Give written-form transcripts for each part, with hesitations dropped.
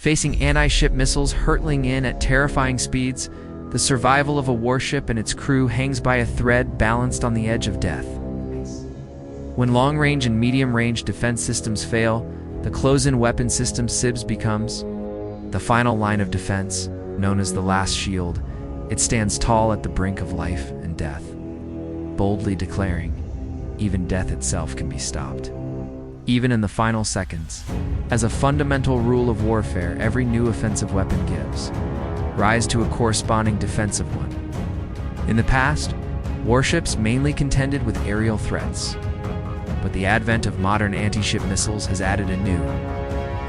Facing anti-ship missiles hurtling in at terrifying speeds, the survival of a warship and its crew hangs by a thread balanced on the edge of death. When long-range and medium-range defense systems fail, the close-in weapon system CIWS becomes the final line of defense, known as the last shield. It stands tall at the brink of life and death, boldly declaring, even death itself can be stopped, even in the final seconds. As a fundamental rule of warfare, every new offensive weapon gives rise to a corresponding defensive one. In the past, warships mainly contended with aerial threats, but the advent of modern anti-ship missiles has added a new,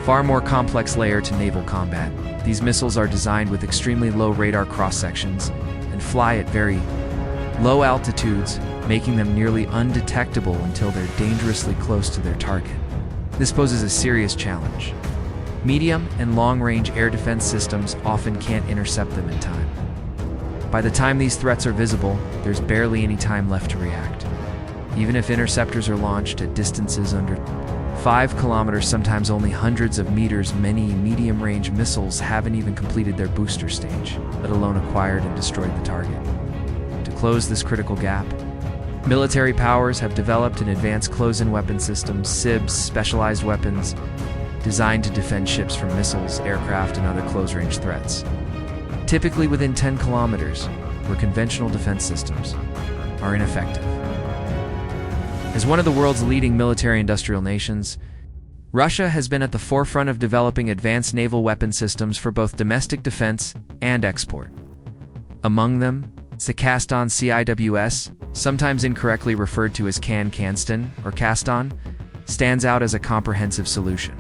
far more complex layer to naval combat. These missiles are designed with extremely low radar cross-sections and fly at very low altitudes, making them nearly undetectable until they're dangerously close to their target. This poses a serious challenge. Medium and long-range air defense systems often can't intercept them in time. By the time these threats are visible, there's barely any time left to react. Even if interceptors are launched at distances under 5 kilometers, sometimes only hundreds of meters, many medium-range missiles haven't even completed their booster stage, let alone acquired and destroyed the target. To close this critical gap, military powers have developed an advanced close-in weapon systems, CIWS, specialized weapons designed to defend ships from missiles, aircraft, and other close-range threats, typically within 10 kilometers, where conventional defense systems are ineffective. As one of the world's leading military-industrial nations, Russia has been at the forefront of developing advanced naval weapon systems for both domestic defense and export. Among them, CIWS, sometimes incorrectly referred to as Kanston or Kaston, stands out as a comprehensive solution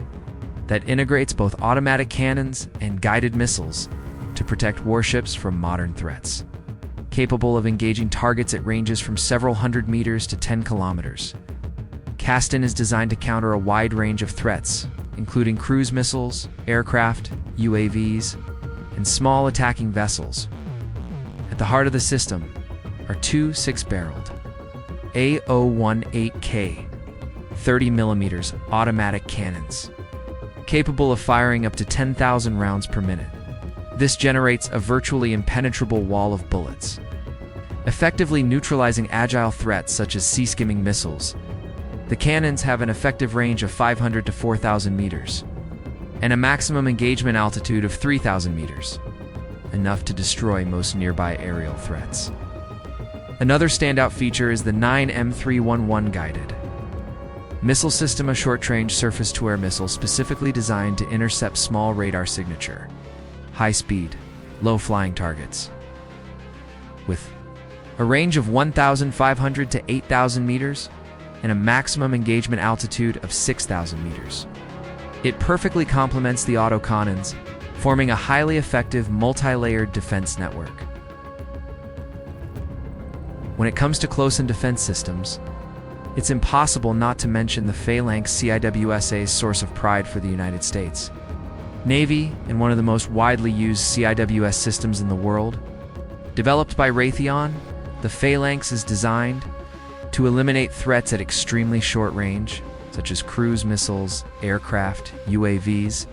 that integrates both automatic cannons and guided missiles to protect warships from modern threats. Capable of engaging targets at ranges from several hundred meters to 10 kilometers. Kaston is designed to counter a wide range of threats, including cruise missiles, aircraft, UAVs, and small attacking vessels. At the heart of the system are two 6-barreled A018K 30mm automatic cannons, capable of firing up to 10,000 rounds per minute. This generates a virtually impenetrable wall of bullets, effectively neutralizing agile threats such as sea-skimming missiles. The cannons have an effective range of 500 to 4,000 meters, and a maximum engagement altitude of 3,000 meters, enough to destroy most nearby aerial threats. Another standout feature is the 9M311 guided missile system, a short-range surface-to-air missile specifically designed to intercept small radar signature, high-speed, low-flying targets. With a range of 1,500 to 8,000 meters and a maximum engagement altitude of 6,000 meters. It perfectly complements the autocannons, forming a highly effective multi-layered defense network. When it comes to close-in defense systems, it's impossible not to mention the Phalanx, CIWS's source of pride for the United States Navy and one of the most widely used CIWS systems in the world. Developed by Raytheon, the Phalanx is designed to eliminate threats at extremely short range, such as cruise missiles, aircraft, UAVs,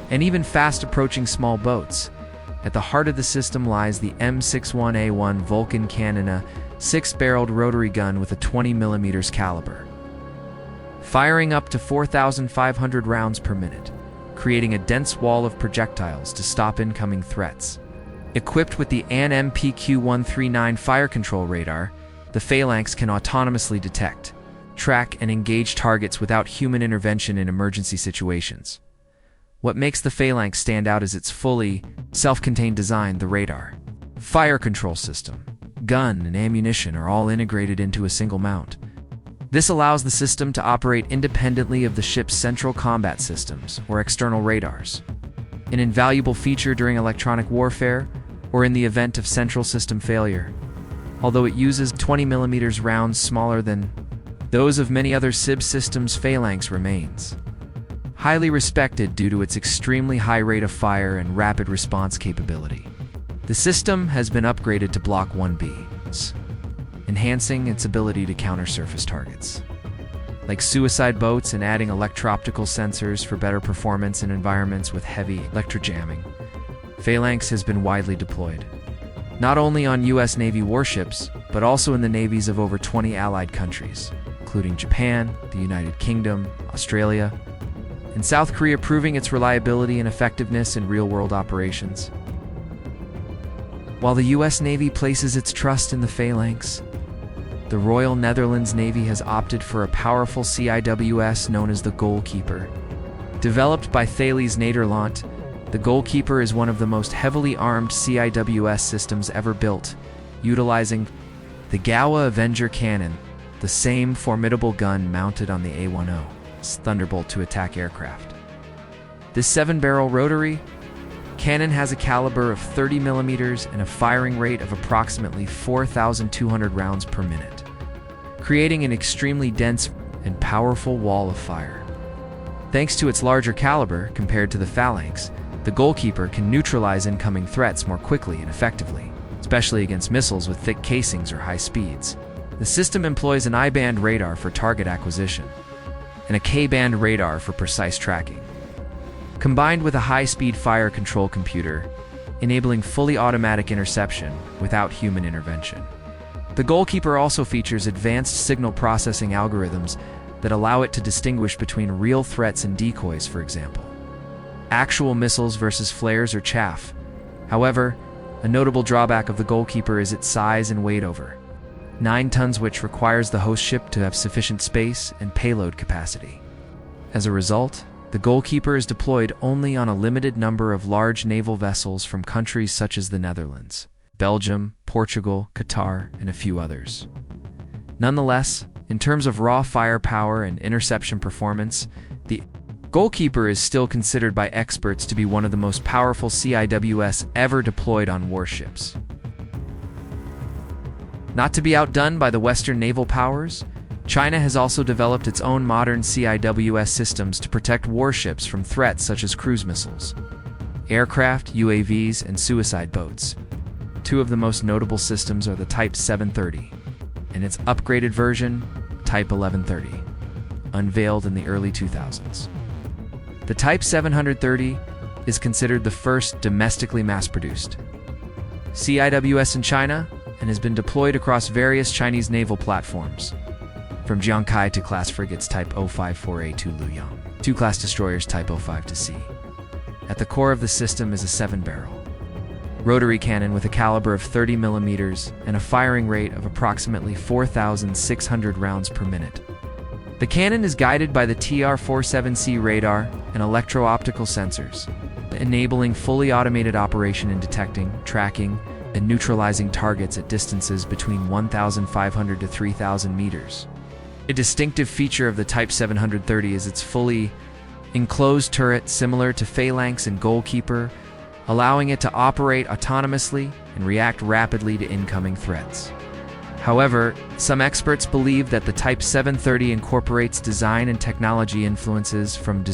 and even fast-approaching small boats. At the heart of the system lies the M61A1 Vulcan cannon, a 6-barreled rotary gun with a 20mm caliber, firing up to 4,500 rounds per minute, creating a dense wall of projectiles to stop incoming threats. Equipped with the AN-MPQ-139 fire control radar, the Phalanx can autonomously detect, track, and engage targets without human intervention in emergency situations. What makes the Phalanx stand out is its fully self-contained design. The radar, fire control system, gun, and ammunition are all integrated into a single mount. This allows the system to operate independently of the ship's central combat systems or external radars, an invaluable feature during electronic warfare or in the event of central system failure. Although it uses 20mm rounds smaller than those of many other CIWS systems, Phalanx remains highly respected due to its extremely high rate of fire and rapid response capability. The system has been upgraded to Block 1B, enhancing its ability to counter surface targets. like suicide boats and adding electro-optical sensors for better performance in environments with heavy electrojamming. Phalanx has been widely deployed, not only on U.S. Navy warships, but also in the navies of over 20 allied countries, including Japan, the United Kingdom, Australia, and South Korea, proving its reliability and effectiveness in real-world operations. While the U.S. Navy places its trust in the Phalanx, the Royal Netherlands Navy has opted for a powerful CIWS known as the Goalkeeper. Developed by Thales Nederland, the Goalkeeper is one of the most heavily armed CIWS systems ever built, utilizing the Gawa Avenger cannon, the same formidable gun mounted on the A-10's Thunderbolt to attack aircraft. This 7-barrel rotary cannon has a caliber of 30 millimeters and a firing rate of approximately 4,200 rounds per minute, creating an extremely dense and powerful wall of fire. Thanks to its larger caliber compared to the Phalanx, the Goalkeeper can neutralize incoming threats more quickly and effectively, especially against missiles with thick casings or high speeds. The system employs an I-band radar for target acquisition and a K-band radar for precise tracking, combined with a high-speed fire control computer, enabling fully automatic interception without human intervention. The Goalkeeper also features advanced signal processing algorithms that allow it to distinguish between real threats and decoys, for example, actual missiles versus flares or chaff. However, a notable drawback of the Goalkeeper is its size and weight, over 9 tons, which requires the host ship to have sufficient space and payload capacity. As a result, the Goalkeeper is deployed only on a limited number of large naval vessels from countries such as the Netherlands, Belgium, Portugal, Qatar, and a few others. Nonetheless, in terms of raw firepower and interception performance, the Goalkeeper is still considered by experts to be one of the most powerful CIWS ever deployed on warships. Not to be outdone by the Western naval powers, China has also developed its own modern CIWS systems to protect warships from threats such as cruise missiles, aircraft, UAVs, and suicide boats. 2 of the most notable systems are the Type 730 and its upgraded version, Type 1130, unveiled in the early 2000s. The Type 730 is considered the first domestically mass-produced CIWS in China and has been deployed across various Chinese naval platforms, from Jiangkai to class frigates Type 054A to Luoyang, 2 class destroyers Type 05 to C. At the core of the system is a 7-barrel rotary cannon with a caliber of 30 millimeters and a firing rate of approximately 4,600 rounds per minute. The cannon is guided by the TR-47C radar and electro-optical sensors, enabling fully automated operation in detecting, tracking, and neutralizing targets at distances between 1,500 to 3,000 meters. A distinctive feature of the Type 730 is its fully enclosed turret, similar to Phalanx and Goalkeeper, allowing it to operate autonomously and react rapidly to incoming threats. However, some experts believe that the Type 730 incorporates design and technology influences from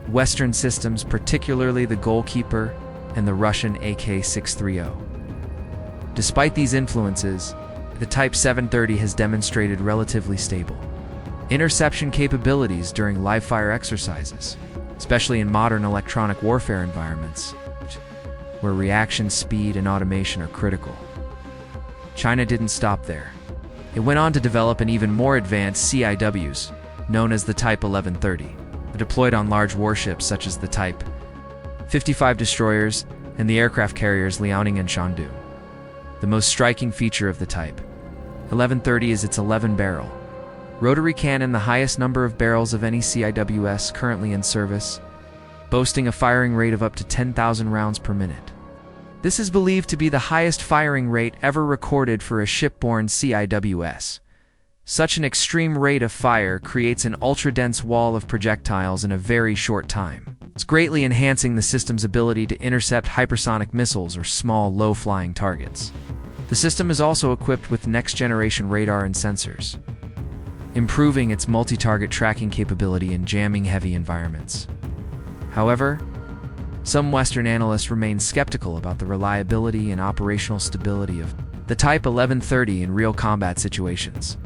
Western systems, particularly the Goalkeeper and the Russian AK-630. Despite these influences, the Type 730 has demonstrated relatively stable interception capabilities during live-fire exercises, especially in modern electronic warfare environments, where reaction speed and automation are critical. China didn't stop there. It went on to develop an even more advanced CIWS, known as the Type 1130, deployed on large warships such as the Type 55 destroyers and the aircraft carriers Liaoning and Shandong. The most striking feature of the Type 1130 is its 11-barrel rotary cannon, the highest number of barrels of any CIWS currently in service, boasting a firing rate of up to 10,000 rounds per minute. This is believed to be the highest firing rate ever recorded for a shipborne CIWS. Such an extreme rate of fire creates an ultra-dense wall of projectiles in a very short time. It's greatly enhancing the system's ability to intercept hypersonic missiles or small, low-flying targets. The system is also equipped with next-generation radar and sensors, improving its multi-target tracking capability in jamming-heavy environments. However, some Western analysts remain skeptical about the reliability and operational stability of the Type 1130 in real combat situations.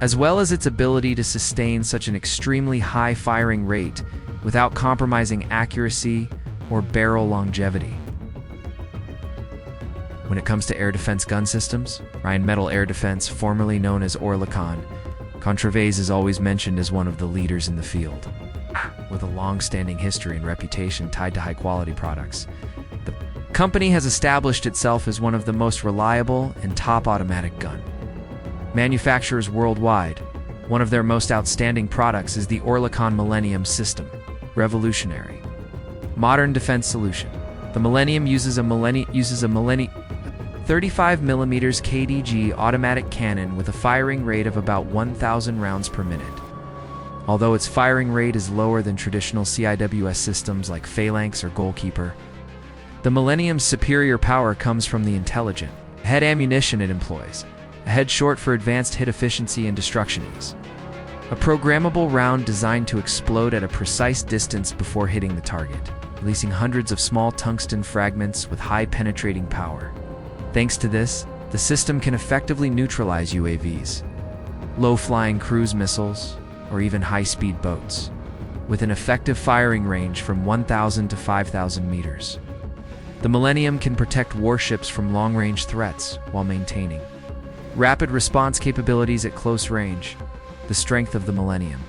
as well as its ability to sustain such an extremely high firing rate without compromising accuracy or barrel longevity. When it comes to air defense gun systems, Rheinmetall Air Defense, formerly known as Oerlikon, CIWS is always mentioned as one of the leaders in the field. With a long-standing history and reputation tied to high-quality products, the company has established itself as one of the most reliable and top automatic gun manufacturers worldwide. One of their most outstanding products is the Oerlikon Millennium system, revolutionary modern defense solution. The Millennium uses a 35mm KDG automatic cannon with a firing rate of about 1,000 rounds per minute. Although its firing rate is lower than traditional CIWS systems like Phalanx or Goalkeeper, the Millennium's superior power comes from the intelligent head ammunition it employs, a head short for advanced hit efficiency and destruction ease. A programmable round designed to explode at a precise distance before hitting the target, releasing hundreds of small tungsten fragments with high penetrating power. Thanks to this, the system can effectively neutralize UAVs, low-flying cruise missiles, or even high-speed boats, with an effective firing range from 1,000 to 5,000 meters. The Millennium can protect warships from long-range threats while maintaining rapid response capabilities at close range. The strength of the Millennium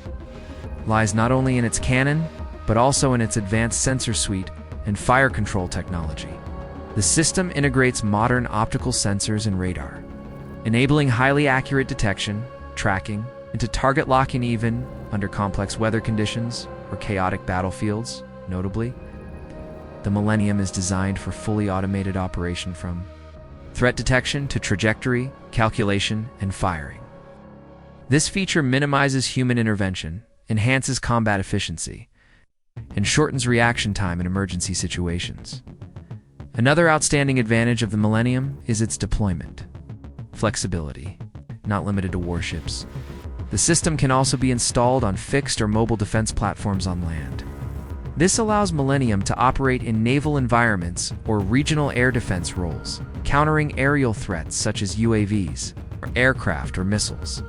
lies not only in its cannon, but also in its advanced sensor suite and fire control technology. The system integrates modern optical sensors and radar, enabling highly accurate detection, tracking, and to target locking even under complex weather conditions or chaotic battlefields. Notably, the Millennium is designed for fully automated operation from threat detection to trajectory, calculation, and firing. This feature minimizes human intervention, enhances combat efficiency, and shortens reaction time in emergency situations. Another outstanding advantage of the Millennium is its deployment flexibility, not limited to warships. The system can also be installed on fixed or mobile defense platforms on land. This allows Millennium to operate in naval environments or regional air defense roles, countering aerial threats such as UAVs, or aircraft or missiles.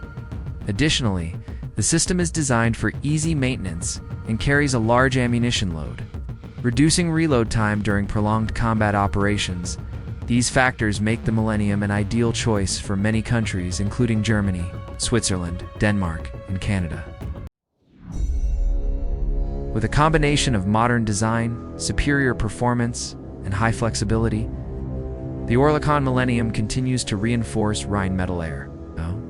Additionally, the system is designed for easy maintenance and carries a large ammunition load, reducing reload time during prolonged combat operations. These factors make the Millennium an ideal choice for many countries, including Germany, Switzerland, Denmark, and Canada. With a combination of modern design, superior performance, and high flexibility, the Oerlikon Millennium continues to reinforce Rheinmetall Air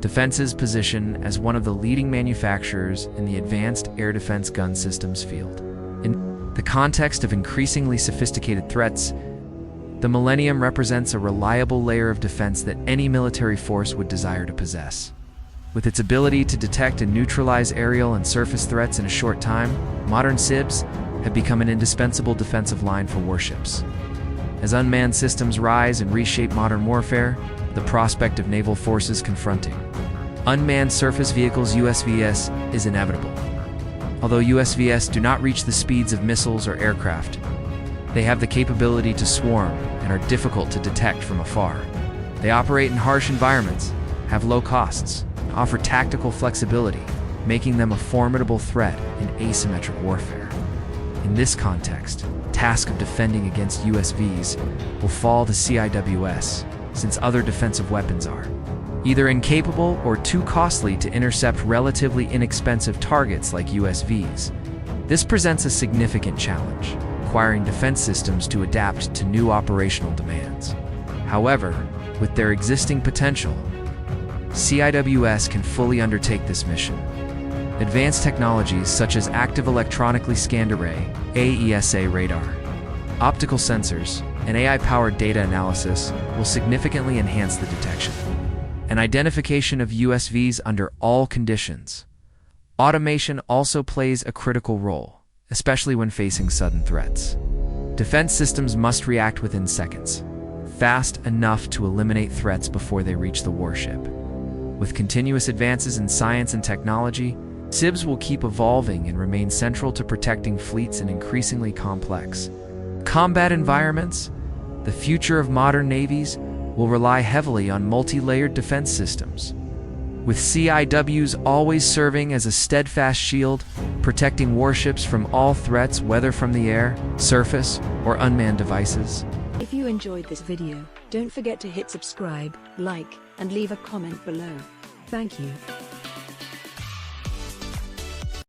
Defense's position as one of the leading manufacturers in the advanced air defense gun systems field. In the context of increasingly sophisticated threats, the Millennium represents a reliable layer of defense that any military force would desire to possess. With its ability to detect and neutralize aerial and surface threats in a short time, modern CIWS have become an indispensable defensive line for warships. As unmanned systems rise and reshape modern warfare, the prospect of naval forces confronting unmanned surface vehicles (USVS) is inevitable. Although USVS do not reach the speeds of missiles or aircraft, they have the capability to swarm and are difficult to detect from afar. They operate in harsh environments, have low costs, and offer tactical flexibility, making them a formidable threat in asymmetric warfare. In this context, the task of defending against USVs will fall to CIWS, since other defensive weapons are either incapable or too costly to intercept relatively inexpensive targets like USVs. This presents a significant challenge, requiring defense systems to adapt to new operational demands. However, with their existing potential, CIWS can fully undertake this mission. Advanced technologies such as active electronically scanned array (AESA) radar, optical sensors, and AI-powered data analysis will significantly enhance the detection and identification of USVs under all conditions. Automation also plays a critical role, especially when facing sudden threats. Defense systems must react within seconds, fast enough to eliminate threats before they reach the warship. With continuous advances in science and technology, CIWS will keep evolving and remain central to protecting fleets in increasingly complex combat environments. The future of modern navies will rely heavily on multi-layered defense systems, with CIWS always serving as a steadfast shield, protecting warships from all threats, whether from the air, surface, or unmanned devices. If you enjoyed this video, don't forget to hit subscribe, like, and leave a comment below. Thank you.